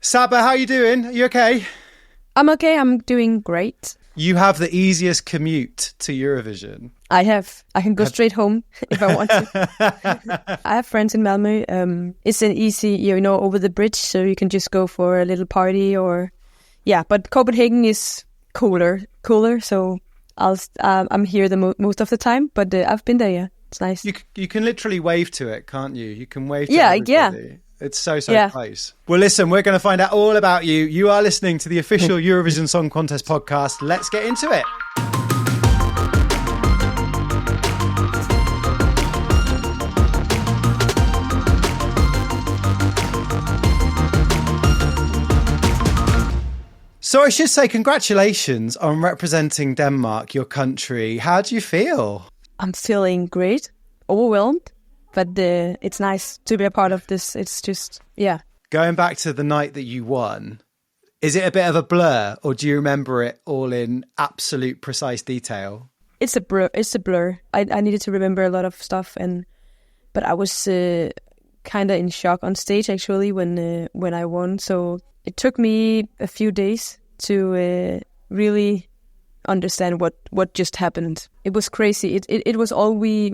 Saba, how are you doing? Are you okay? I'm okay. I'm doing great. You have the easiest commute to Eurovision. I can go straight home if I want to. I have friends in Malmö. It's an easy, over the bridge, so you can just go for a little party but Copenhagen is cooler. So I'm here the most of the time, but I've been there. Yeah, it's nice. You can literally wave to it, can't you? You can wave to everybody. Yeah. It's so close. Well, listen, we're going to find out all about you. You are listening to the official Eurovision Song Contest podcast. Let's get into it. So I should say congratulations on representing Denmark, your country. How do you feel? I'm feeling great, overwhelmed. But it's nice to be a part of this. It's just, yeah. Going back to the night that you won, is it a bit of a blur or do you remember it all in absolute precise detail? It's a blur. I needed to remember a lot of stuff, but I was kind of in shock on stage actually when I won. So it took me a few days to really understand what just happened. It was crazy. It was all we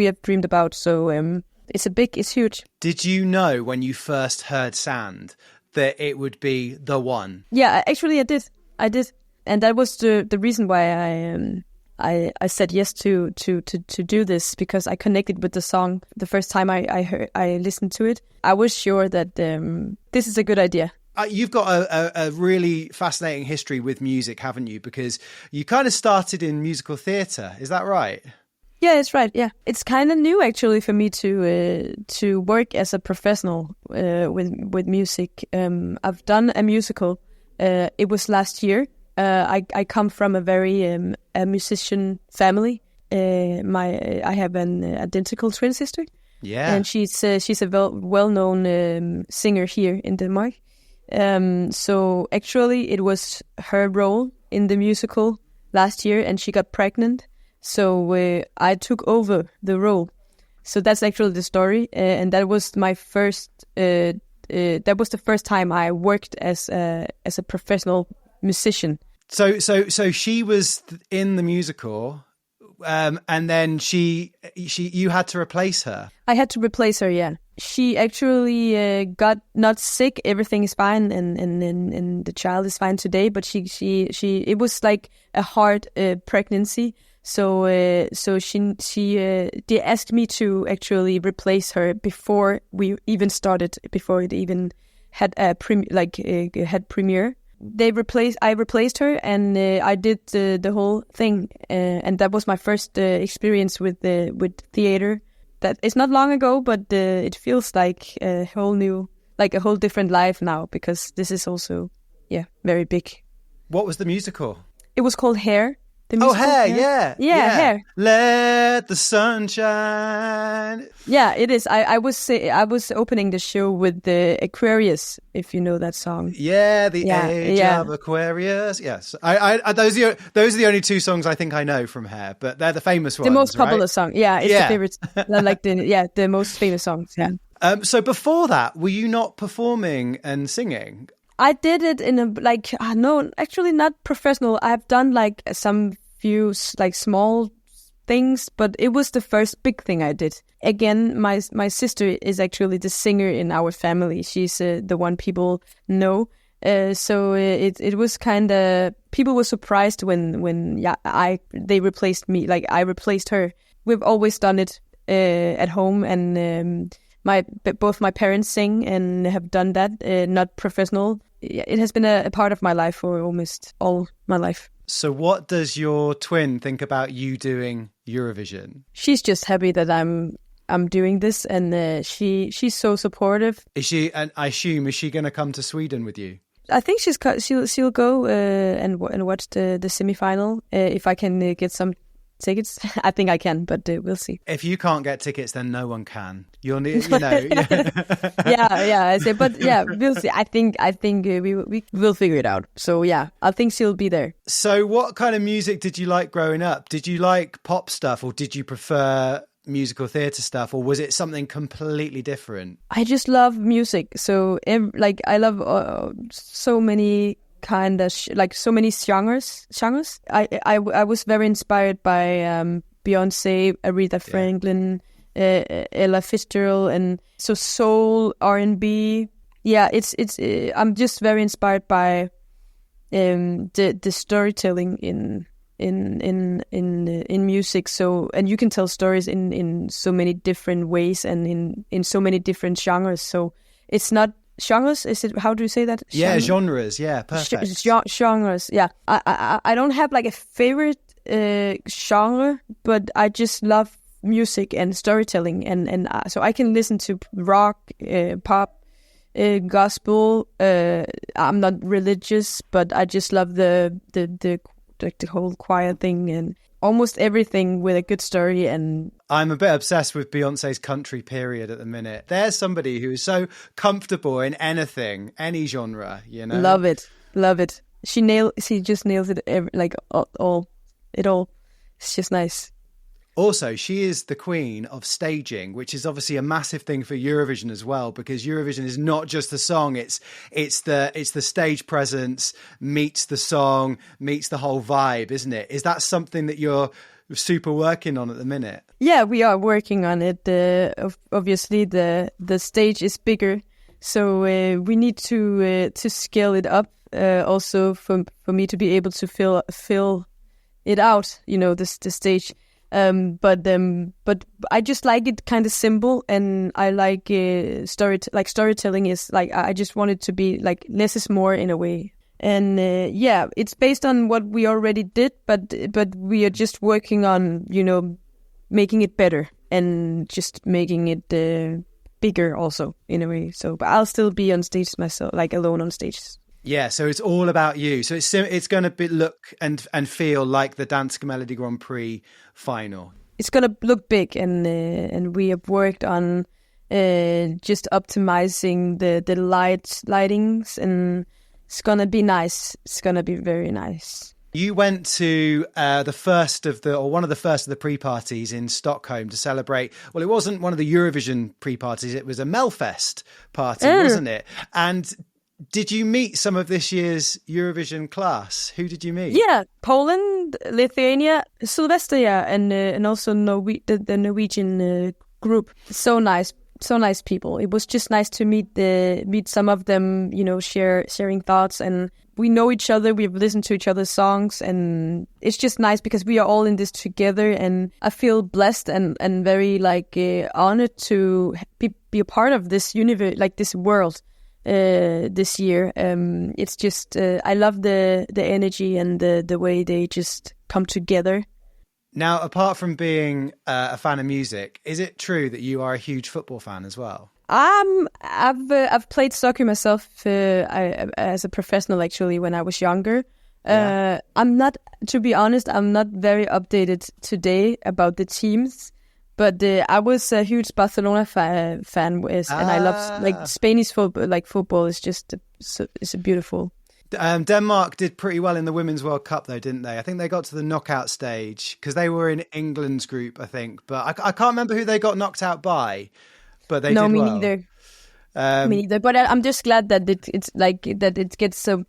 have dreamed about. So it's huge. Did you know when you first heard Sand that it would be the one? Yeah, actually I did, and that was the reason why I said yes to do this, because I connected with the song the first time I listened to it. I was sure that this is a good idea. You've got a really fascinating history with music, haven't you? Because you kind of started in musical theatre. Is that right? Yeah, it's right. Yeah, it's kind of new actually for me to work as a professional with music. I've done a musical. It was last year. I come from a very a musician family. I have an identical twin sister. Yeah, and she's a well-known singer here in Denmark. So actually it was her role in the musical last year and she got pregnant. So I took over the role. So that's actually the story. And that was my first, that was the first time I worked as a professional musician. So she was in the musical, and then you had to replace her. I had to replace her, yeah. She actually got not sick. Everything is fine, and the child is fine today. But she it was like a hard pregnancy. So they asked me to actually replace her before we even started, before it even had a premiere. I replaced her, and I did the whole thing, and that was my first experience with theater. That it's not long ago, but it feels like a whole different life now, because this is also very big. What was the musical? It was called Hair. Hair, yeah. Hair. Let the sun shine. Yeah, it is. I was opening the show with the Aquarius, if you know that song. Yeah, Age of Aquarius. Yes, those are the only two songs I think I know from Hair, but they're the famous ones. The most popular right? song. Yeah, it's the favorite. Like the most famous songs. Yeah. So before that, were you not performing and singing? I did it in no, actually not professional. I've done some few small things, but it was the first big thing I did. Again, my sister is actually the singer in our family. She's the one people know. So it was kind of, people were surprised when they replaced me. Like I replaced her. We've always done it at home, and both my parents sing and have done that, not professional. It has been a part of my life for almost all my life. So what does your twin think about you doing Eurovision? She's just happy that I'm doing this, and she's so supportive. Is she? And I assume, is she going to come to Sweden with you? I think she'll go and watch the semifinal if I can get some tickets. I think I can, but we'll see. If you can't get tickets, then no one can. You'll need, yeah. I say, but yeah, we'll see. I think we will figure it out. So yeah, I think she'll be there. So what kind of music did you like growing up? Did you like pop stuff, or did you prefer musical theatre stuff, or was it something completely different? I just love music. So I love so many kind of so many genres. I was very inspired by Beyonce, Aretha Franklin, Ella Fitzgerald, and so soul, R&B. Yeah, it's I'm just very inspired by the storytelling in music. So, and you can tell stories in so many different ways and in so many different genres. So it's not genres, is it? How do you say that? Yeah, genres. Yeah, perfect. Genres. Yeah, I don't have like a favorite genre, but I just love music and storytelling, and so I can listen to rock, pop, gospel. I'm not religious, but I just love the whole choir thing and almost everything with a good story. And I'm a bit obsessed with Beyonce's country period at the minute. There's somebody who is so comfortable in anything, any genre, you know. Love it. She just nails it, all. It's just nice. Also, she is the queen of staging, which is obviously a massive thing for Eurovision as well, because Eurovision is not just the song; it's the stage presence meets the song, meets the whole vibe, isn't it? Is that something that you're super working on at the minute? Yeah, we are working on it. Obviously, the stage is bigger, so we need to scale it up. Also, for me to be able to fill it out, you know, the stage. But I just like it kind of simple, and I like storytelling is like, I just want it to be like less is more in a way. And yeah, it's based on what we already did, but we are just working on, you know, making it better and just making it bigger also in a way. So, but I'll still be on stage myself, like alone on stage. Yeah, so it's all about you. So it's going to look and feel like the Dansk Melody Grand Prix final. It's going to look big, and we have worked on just optimizing the lightings, and it's going to be nice. It's going to be very nice. You went to one of the first of the pre-parties in Stockholm to celebrate. Well, it wasn't one of the Eurovision pre-parties; it was a Melfest party, wasn't it? And did you meet some of this year's Eurovision class? Who did you meet? Yeah, Poland, Lithuania, Sylvester, and also the Norwegian group. So nice people. It was just nice to meet some of them. You know, sharing thoughts, and we know each other. We've listened to each other's songs, and it's just nice because we are all in this together. And I feel blessed and very honored to be a part of this universe, like this world. This year, it's just I love the energy and the way they just come together. Now, apart from being a fan of music, is it true that you are a huge football fan as well? I've played soccer myself as a professional, actually, when I was younger. Yeah. I'm not, to be honest, I'm not very updated today about the teams. But I was a huge Barcelona fan, and I love Spanish football. Like football is just it's a beautiful. Denmark did pretty well in the Women's World Cup, though, didn't they? I think they got to the knockout stage because they were in England's group, I think. But I can't remember who they got knocked out by. But they did well. No, me neither. But I'm just glad that it's like that it gets the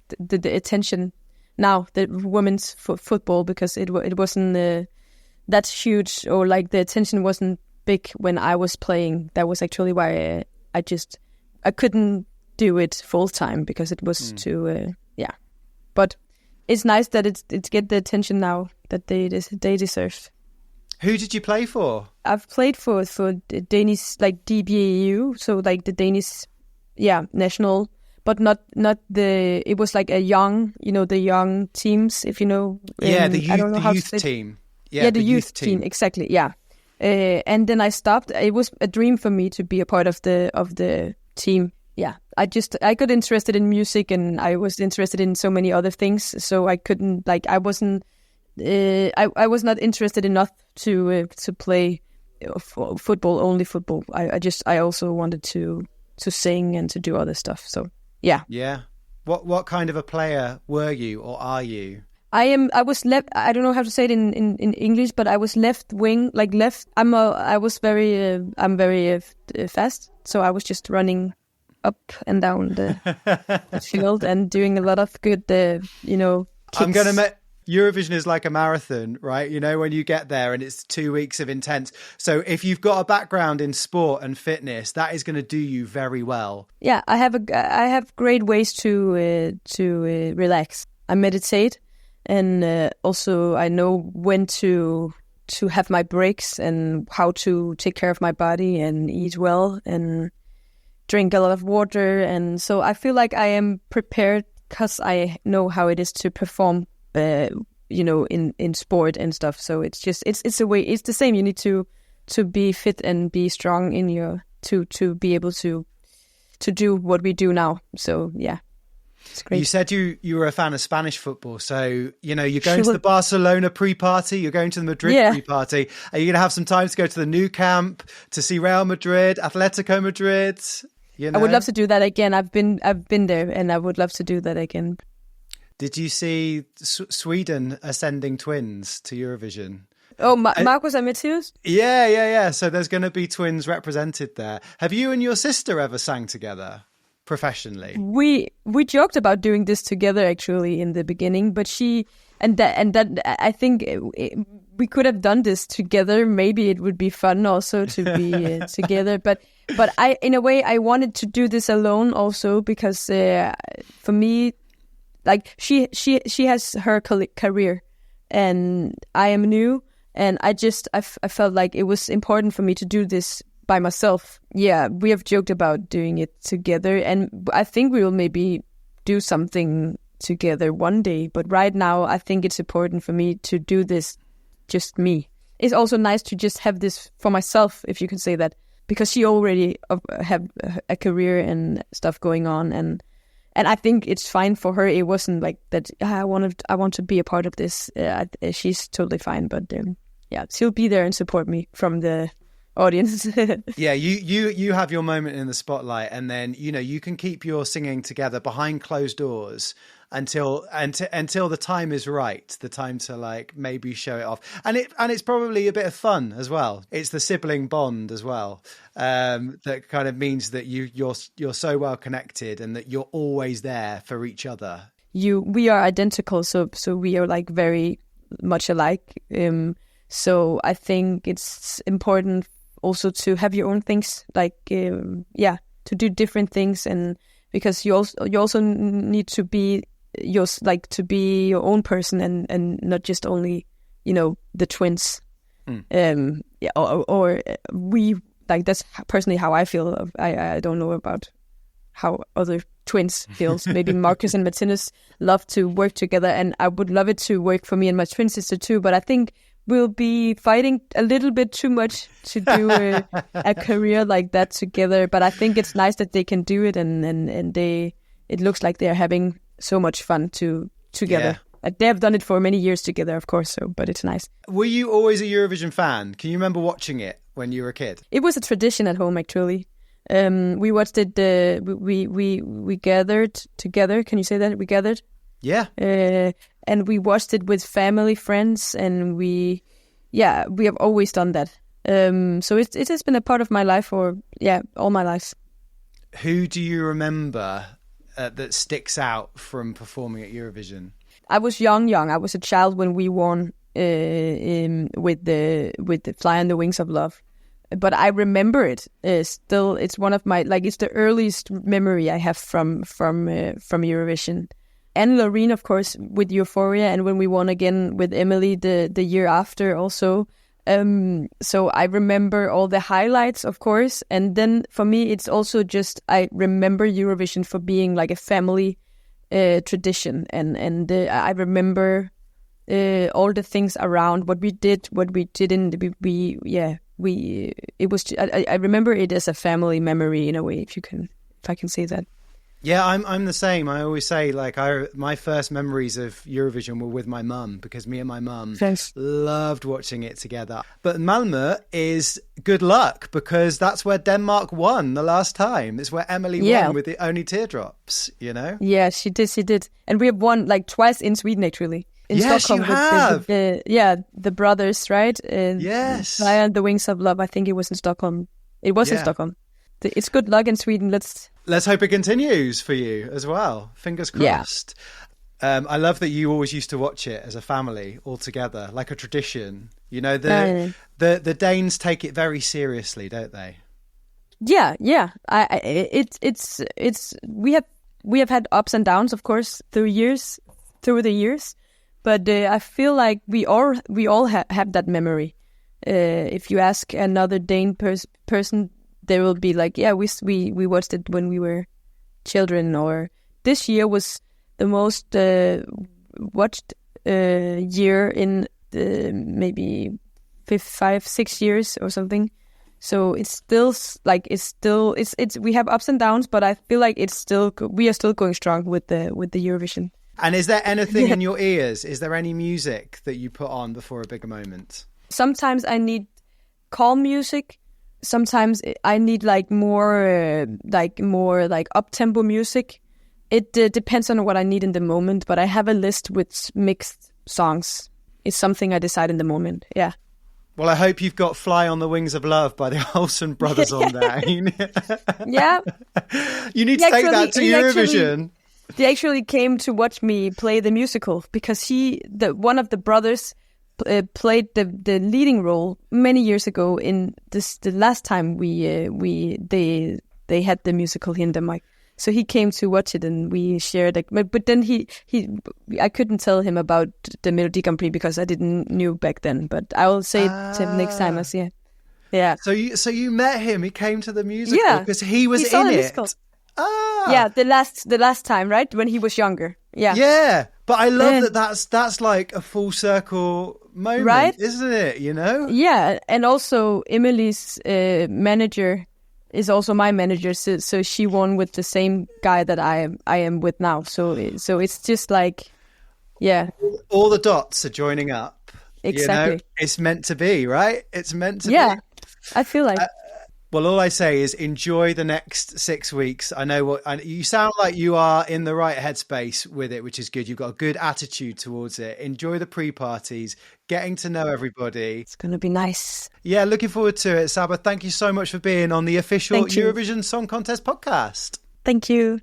attention now, the women's football, because it wasn't. That's huge, or like the attention wasn't big when I was playing. That was actually why I couldn't do it full time because it was too But it's nice that it's get the attention now that they deserve. Who did you play for? I've played for the Danish, like DBAU, so like the Danish national, but not the. It was like a young, the young teams, if you know. The youth team. Yeah, the youth team, exactly. Yeah, and then I stopped. It was a dream for me to be a part of the team. Yeah, I got interested in music, and I was interested in so many other things. So I couldn't I wasn't. I was not interested enough to play football, only football. I also wanted to sing and to do other stuff. So yeah. Yeah. What kind of a player were you, or are you? I was left. I don't know how to say it in English, but I was left wing, like left. I'm very fast, so I was just running up and down the field and doing a lot of good, kicks. I'm gonna make Eurovision is like a marathon, right? You know, when you get there and it's 2 weeks of intense. So if you've got a background in sport and fitness, that is going to do you very well. Yeah, I have great ways to relax. I meditate, and also I know when to have my breaks and how to take care of my body and eat well and drink a lot of water. And so I feel like I am prepared because I know how it is to perform. In sport and stuff. So it's a way. It's the same. You need to be fit and be strong in your to be able to do what we do now. So yeah, it's great. You said you were a fan of Spanish football. So you're going to the Barcelona pre-party. You're going to the Madrid pre-party. Are you going to have some time to go to the Nou Camp to see Real Madrid, Atletico Madrid? I would love to do that again. I've been there, and I would love to do that again. Did you see Sweden ascending twins to Eurovision? Oh, Marcus and Matthias? Yeah. So there's going to be twins represented there. Have you and your sister ever sang together professionally? We joked about doing this together actually in the beginning, but that I think we could have done this together. Maybe it would be fun also to be together. But I, in a way, I wanted to do this alone also because for me. Like she has her career, and I am new, and I felt like it was important for me to do this by myself. Yeah, we have joked about doing it together, and I think we will maybe do something together one day. But right now, I think it's important for me to do this just me. It's also nice to just have this for myself, if you can say that, because she already have a career and stuff going on, and I think it's fine for her. It wasn't like that. I want to be a part of this. She's totally fine, but she'll be there and support me from the audience. Yeah, you have your moment in the spotlight, and then you can keep your singing together behind closed doors until the time is right, the time to like maybe show it off, and it's probably a bit of fun as well. It's the sibling bond as well, that kind of means that you're so well connected and that you're always there for each other. We are identical, so we are like very much alike. So I think it's important also to have your own things, like to do different things, and because you also need to be your own person and not just only the twins. Or we, like, that's personally how I feel. I don't know about how other twins feels. Maybe Marcus and Martinez love to work together, and I would love it to work for me and my twin sister too, but I think we'll be fighting a little bit too much to do a career like that together. But I think it's nice that they can do it, and it looks like they're having so much fun together. Yeah. They have done it for many years together, of course. But it's nice. Were you always a Eurovision fan? Can you remember watching it when you were a kid? It was a tradition at home, actually. We watched it. We gathered together. Can you say that? We gathered. Yeah. And we watched it with family, friends, and we have always done that. So it has been a part of my life for all my life. Who do you remember that sticks out from performing at Eurovision? I was young. I was a child when we won with the Fly on the Wings of Love. But I remember it still. It's one of my it's the earliest memory I have from Eurovision. And Loreen, of course, with Euphoria, and when we won again with Emily the year after also. So I remember all the highlights, of course. And then for me, it's also just, I remember Eurovision for being like a family tradition. And I remember all the things around, what we did, what we didn't. I remember it as a family memory in a way, if I can say that. Yeah, I'm the same. I always say, my first memories of Eurovision were with my mum, because me and my mum loved watching it together. But Malmö is good luck, because that's where Denmark won the last time. It's where Emily won with the Only Teardrops, Yeah, she did. And we have won twice in Sweden, actually. in Yes, Stockholm. you have. The brothers, right? Yes. Fly on the Wings of Love. I think it was in Stockholm. It was in Stockholm. It's good luck in Sweden. Let's hope it continues for you as well. Fingers crossed. I love that you always used to watch it as a family all together, like a tradition. You know, the Danes take it very seriously, don't they? Yeah. We have had ups and downs, of course, through the years, but I feel like we all have that memory. If you ask another Dane person, they will be like, yeah, we watched it when we were children. Or this year was the most watched year in maybe 5-6 years or something. So it's still we have ups and downs, but I feel like we are still going strong with the Eurovision. And is there anything in your ears? Is there any music that you put on before a bigger moment? Sometimes I need calm music. Sometimes I need more up tempo music. It depends on what I need in the moment. But I have a list with mixed songs. It's something I decide in the moment. Yeah. Well, I hope you've got "Fly on the Wings of Love" by the Olsen Brothers on there. Yeah. You need to take that to Eurovision. They actually came to watch me play the musical because one of the brothers played the leading role many years ago in the last time they had the musical here in Denmark. So he came to watch it and we shared it. But then I couldn't tell him about the Melodi Grand Prix because I didn't knew back then. But I will say it to him next time I see it. Yeah. So you met him. He came to the musical because he was in it. Musical. Ah. Yeah, the last time, right? When he was younger. Yeah. Yeah. But I love that's like a full circle moment, right? Isn't it? You know? Yeah. And also Emily's manager is also my manager, so she won with the same guy that I am with now. So it's just like, yeah, all the dots are joining up. Exactly, you know? It's meant to be, right? It's meant to be. Yeah, I feel like. Well, all I say is enjoy the next 6 weeks. I know you sound like you are in the right headspace with it, which is good. You've got a good attitude towards it. Enjoy the pre-parties, getting to know everybody. It's going to be nice. Yeah, looking forward to it. SABA, thank you so much for being on the official Eurovision Song Contest podcast. Thank you.